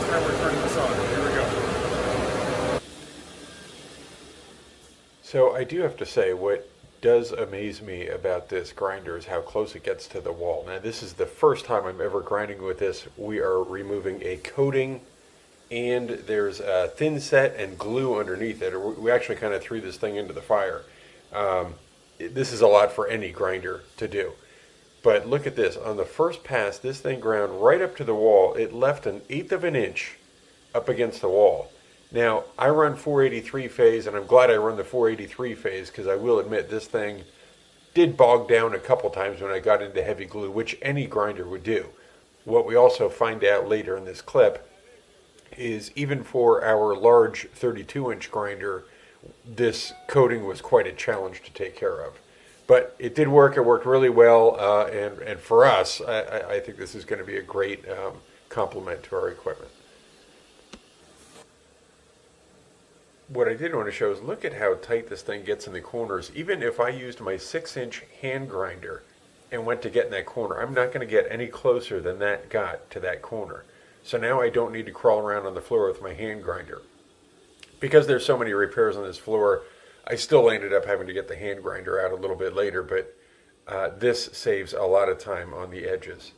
time we're turning this on. Here we go. So I do have to say, what does amaze me about this grinder is how close it gets to the wall. Now this is the first time I'm ever grinding with this. We are removing a coating, and there's a thin set and glue underneath it. We actually kind of threw this thing into the fire. This is a lot for any grinder to do. But look at this. On the first pass, this thing ground right up to the wall. It left an eighth of an inch up against the wall. Now, I run 483 phase, and I'm glad I run the 483 phase, because I will admit this thing did bog down a couple times when I got into heavy glue, which any grinder would do. What we also find out later in this clip is even for our large 32-inch grinder, this coating was quite a challenge to take care of. But it did work. It worked really well, and for us, I think this is going to be a great complement to our equipment. What I did want to show is look at how tight this thing gets in the corners. Even if I used my 6-inch hand grinder and went to get in that corner, I'm not going to get any closer than that got to that corner. So now I don't need to crawl around on the floor with my hand grinder. Because there's so many repairs on this floor, I still ended up having to get the hand grinder out a little bit later, but this saves a lot of time on the edges.